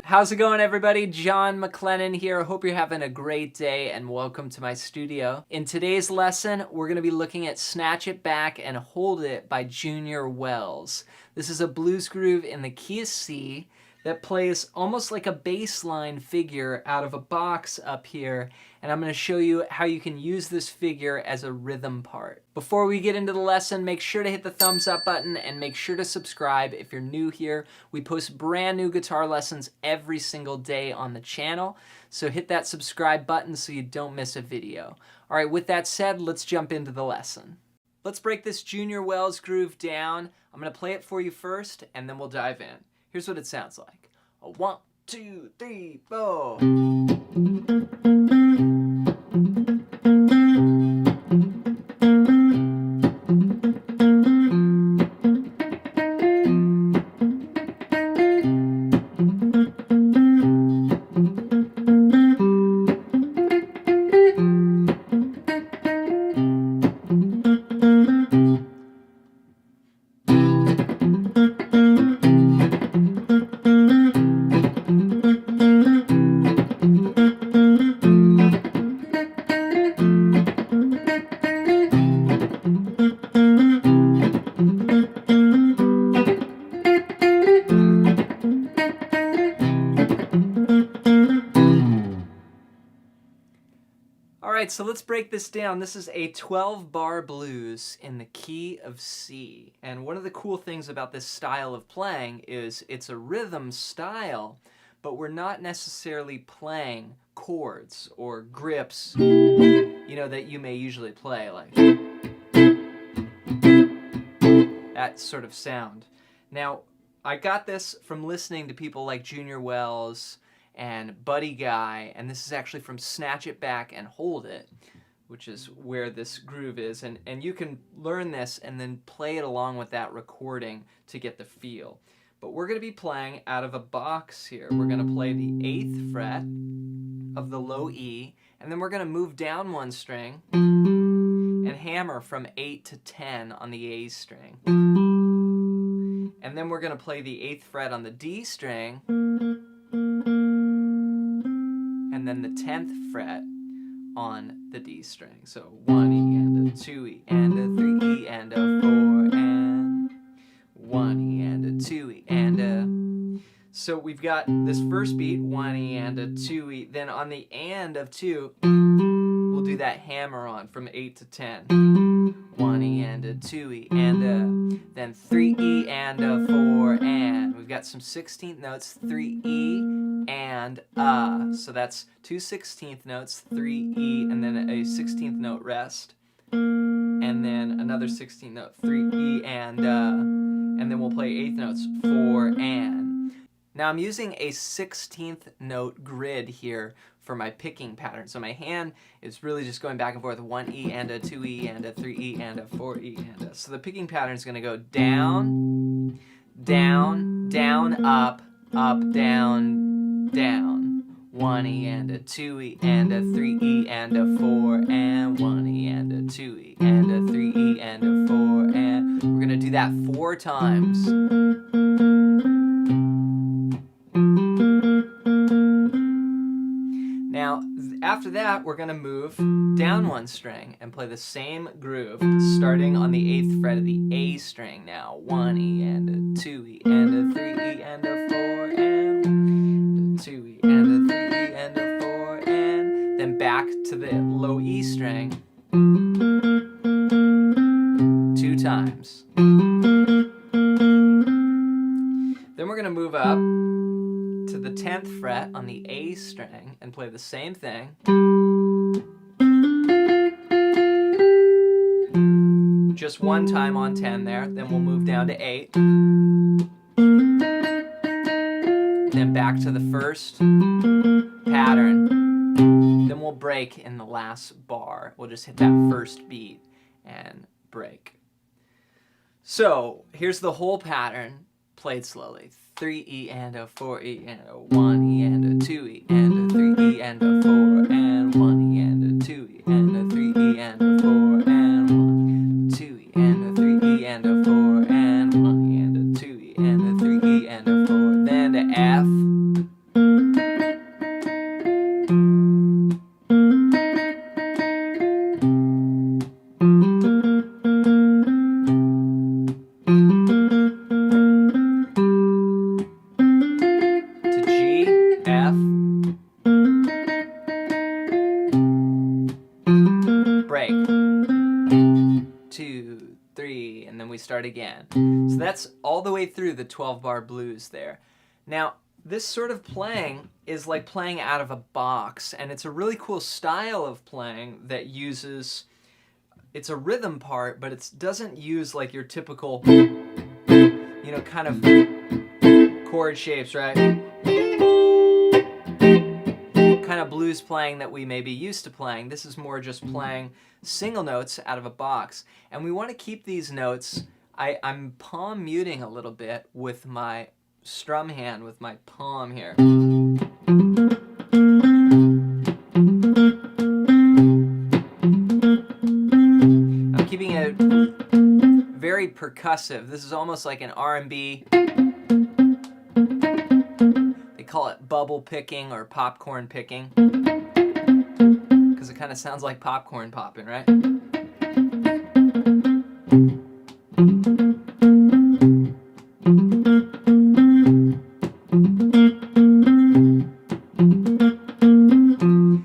How's it going, everybody? Jon MacLennan here. Hope you're having a great day and welcome to my studio. In today's lesson, we're going to be looking at Snatch It Back and Hold It by Junior Wells. This is a blues groove in the key of C that plays almost like a bass line figure out of a box up here, and I'm going to show you how you can use this figure as a rhythm part. Before we get into the lesson, make sure to hit the thumbs up button and make sure to subscribe if you're new here. We post brand new guitar lessons every single day on the channel, so hit that subscribe button so you don't miss a video. All right, with that said, let's jump into the lesson. Let's break this Junior Wells groove down. I'm going to play it for you first, and then we'll dive in. Here's what it sounds like. 1, 2, 3, 4. Alright, so let's break this down. This is a 12-bar blues in the key of C. And one of the cool things about this style of playing is it's a rhythm style, but we're not necessarily playing chords or grips, that you may usually play, like that sort of sound. Now, I got this from listening to people like Junior Wells and Buddy Guy, and this is actually from Snatch It Back and Hold It, which is where this groove is, and you can learn this and then play it along with that recording to get the feel. But we're going to be playing out of a box here. We're going to play the 8th fret of the low E, and then we're going to move down one string and hammer from 8 to 10 on the A string. And then we're going to play the 8th fret on the D string, and then the 10th fret on the D string. So 1 E and a 2 E and a 3 E and a 4 and 1 E and a 2 E and a... So we've got this first beat, 1 E and a 2 E. Then on the and of 2, we'll do that hammer on from 8 to 10. 1 E and a 2 E and a... Then 3 E and a 4 and... We've got some 16th notes, 3 E and so that's 2 16th notes, 3 E, and then a 16th note rest, and then another 16th note, 3 E and then we'll play 8th notes, 4 and. Now I'm using a 16th note grid here for my picking pattern, so my hand is really just going back and forth, 1 E and a 2 E and a 3 E and a 4 E and a. So the picking pattern is going to go down, down, down, up, down, down, 1 E and a 2 E and a 3 E and a 4 and 1 E and a 2 E and a 3 E and a 4 and. We're gonna do that 4 times. Now, after that, we're gonna move down one string and play the same groove, starting on the 8th fret of the A string now. 1 E and a 2 E and a 3 E and a 4 and 2 E and a 3 E and a 4 and then back to the low E string 2 times. Then we're gonna move up to the 10th fret on the A string and play the same thing. Just one time on 10 there, then we'll move down to 8. Then back to the first pattern. Then we'll break in the last bar. We'll just hit that first beat and break. So here's the whole pattern played slowly. 3E and a 4E and a 1E and a 2E and a 3E and a 4 and 1E and a 2E and a 3E and a 4 and 1, 2E and a 3E and a 4 and 1E and a 2E and a 3E and a 4, then to F. Break. 2, 3, and then we start again. So that's all the way through the 12-bar blues there. Now, this sort of playing is like playing out of a box, and it's a really cool style of playing that uses, it's a rhythm part, but it doesn't use like your typical, you know, kind of chord shapes, right? Kind of blues playing that we may be used to playing. This is more just playing single notes out of a box. And we want to keep these notes. I'm palm muting a little bit with my strum hand, with my palm here. I'm keeping it very percussive. This is almost like an R&B. Call it bubble picking or popcorn picking, because it kind of sounds like popcorn popping, right?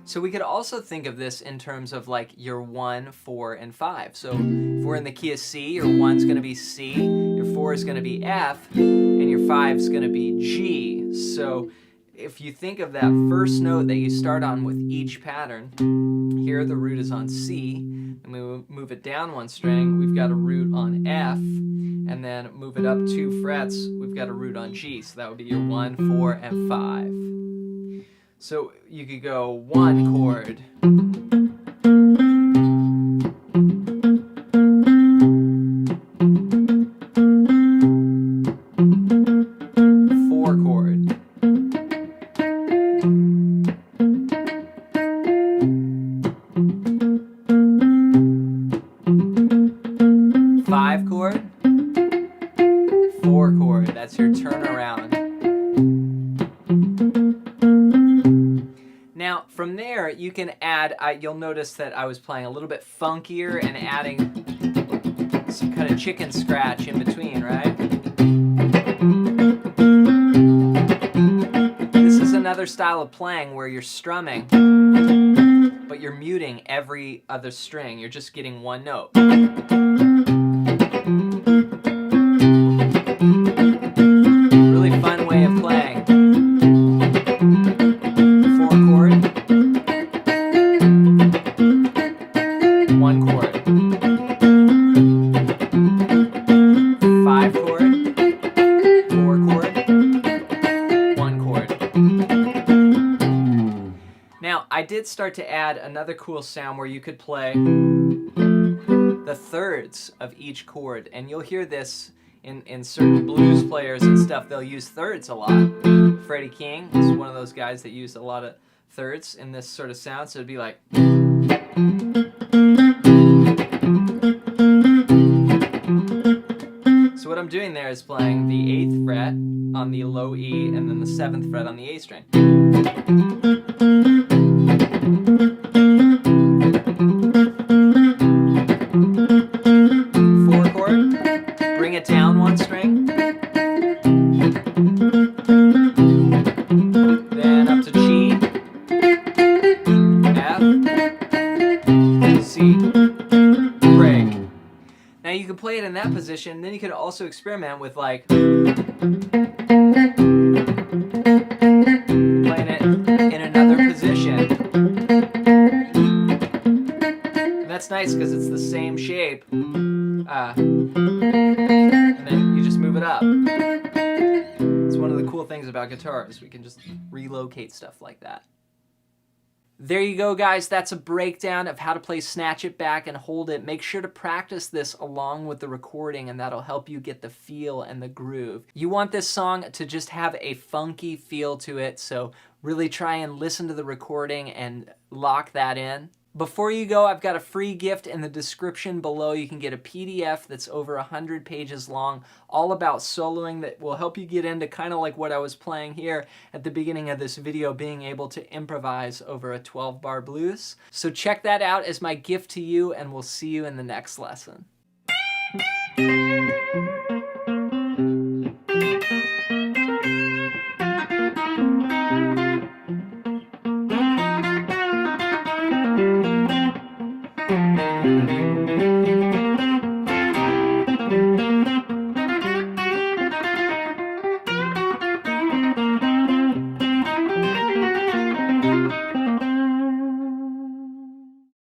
So we could also think of this in terms of like your 1, 4, and 5. So if we're in the key of C, your 1's going to be C, your 4 is going to be F, and your 5 is going to be G. So if you think of that first note that you start on with each pattern, here the root is on C, and we move it down 1 string, we've got a root on F, and then move it up 2 frets, we've got a root on G. So that would be your 1, 4, and 5. So you could go 1 chord, 4 chord, 5 chord, 4 chord. That's your turnaround. Now, from there, you can add, you'll notice that I was playing a little bit funkier and adding some kind of chicken scratch in between, right? This is another style of playing where you're strumming, but you're muting every other string. You're just getting one note. Really fun way of playing. 4 chord, 1 chord, 5 chord, 4 chord, 1 chord. Now, I did start to add another cool sound where you could play the thirds of each chord, and you'll hear this in certain blues players and stuff. They'll use thirds a lot. Freddie King is one of those guys that used a lot of thirds in this sort of sound, so it'd be like. So what I'm doing there is playing the 8th fret on the low E and then the 7th fret on the A string. 4 chord, bring it down 1 string, then up to G, F, C, break. Now you can play it in that position, then you can also experiment with like playing it in another position. And that's nice because it's the same shape. And then you just move it up. It's one of the cool things about guitar is we can just relocate stuff like that. There you go, guys. That's a breakdown of how to play Snatch It Back and Hold It. Make sure to practice this along with the recording, and that'll help you get the feel and the groove. You want this song to just have a funky feel to it, so really try and listen to the recording and lock that in. Before you go, I've got a free gift in the description below. You can get a PDF that's over 100 pages long, all about soloing, that will help you get into kind of like what I was playing here at the beginning of this video, being able to improvise over a 12-bar blues. So check that out as my gift to you, and we'll see you in the next lesson.